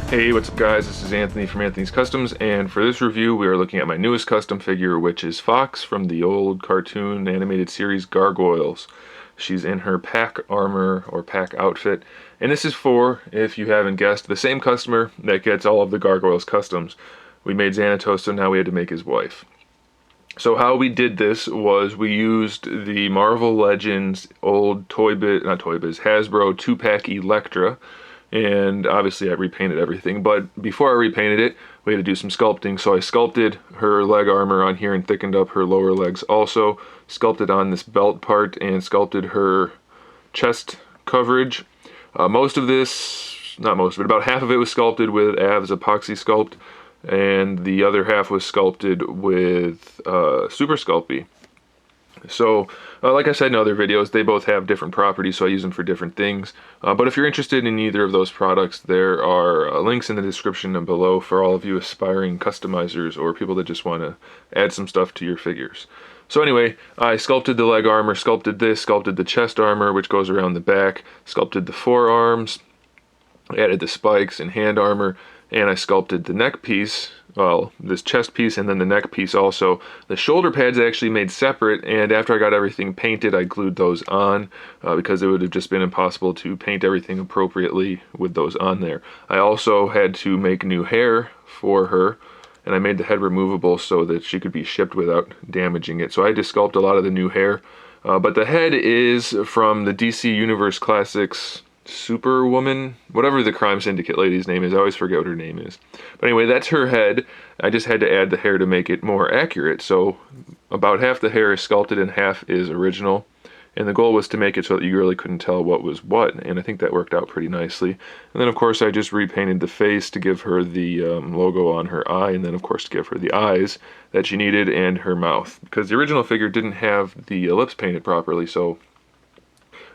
Hey, what's up guys? This is Anthony from Anthony's Customs, and for this review we are looking at my newest custom figure, which is Fox from the old cartoon animated series Gargoyles. She's in her pack armor or pack outfit, and this is for, if you haven't guessed, the same customer that gets all of the Gargoyles customs. We made Xanatos, so now we had to make his wife. So how we did this was we used the Marvel Legends old Hasbro 2-pack Elektra, and obviously I repainted everything, but before I repainted it we had to do some sculpting. So I sculpted her leg armor on here and thickened up her lower legs, also sculpted on this belt part and sculpted her chest coverage. Most of this, not most of it, about half of it was sculpted with Aves Epoxy Sculpt, and the other half was sculpted with Super Sculpey. So, like I said in other videos, they both have different properties, so I use them for different things. But if you're interested in either of those products, there are links in the description and below for all of you aspiring customizers or people that just want to add some stuff to your figures. So anyway, I sculpted the leg armor, sculpted this, sculpted the chest armor, which goes around the back, sculpted the forearms, added the spikes and hand armor, and I sculpted the neck piece, well, this chest piece and then the neck piece also. The shoulder pads I actually made separate, and after I got everything painted I glued those on because it would have just been impossible to paint everything appropriately with those on there. I also had to make new hair for her, and I made the head removable so that she could be shipped without damaging it. So I had to sculpt a lot of the new hair, but the head is from the DC Universe Classics Superwoman, whatever the Crime Syndicate lady's name is. I always forget what her name is. But anyway, that's her head. I just had to add the hair to make it more accurate. So about half the hair is sculpted and half is original. And the goal was to make it so that you really couldn't tell what was what. And I think that worked out pretty nicely. And then of course I just repainted the face to give her the logo on her eye. And then of course to give her the eyes that she needed and her mouth. Because the original figure didn't have the lips painted properly, so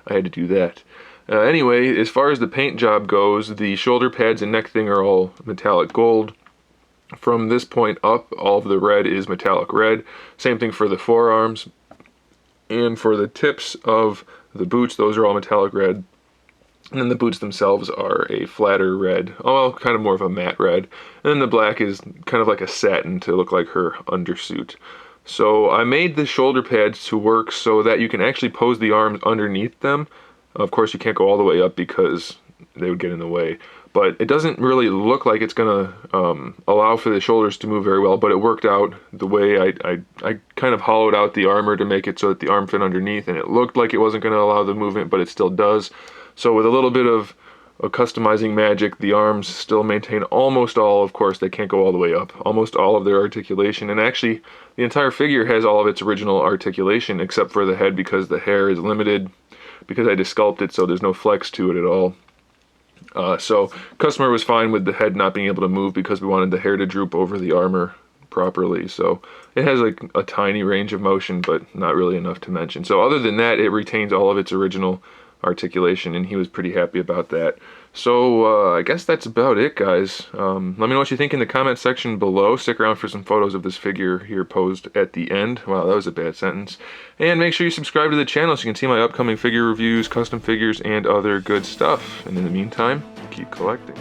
I had to do that. Anyway, as far as the paint job goes, the shoulder pads and neck thing are all metallic gold. From this point up, all of the red is metallic red. Same thing for the forearms. And for the tips of the boots, those are all metallic red. And then the boots themselves are a flatter red, well, kind of more of a matte red. And then the black is kind of like a satin to look like her undersuit. So I made the shoulder pads to work so that you can actually pose the arms underneath them. Of course, you can't go all the way up because they would get in the way. But it doesn't really look like it's going to allow for the shoulders to move very well, but it worked out the way I kind of hollowed out the armor to make it so that the arm fit underneath, and it looked like it wasn't going to allow the movement, but it still does. So with a little bit of customizing magic, the arms still maintain almost all, of course, they can't go all the way up, almost all of their articulation. And actually, the entire figure has all of its original articulation, except for the head because the hair is limited, because I just sculpted, so there's no flex to it at all. So customer was fine with the head not being able to move because we wanted the hair to droop over the armor properly. So it has like a tiny range of motion, but not really enough to mention. So other than that, it retains all of its original articulation, and he was pretty happy about that. So I guess that's about it, guys. Let me know what you think in the comment section below. Stick around for some photos of this figure here posed at the end. Wow, that was a bad sentence. And make sure you subscribe to the channel so you can see my upcoming figure reviews, custom figures, and other good stuff. And in the meantime, keep collecting.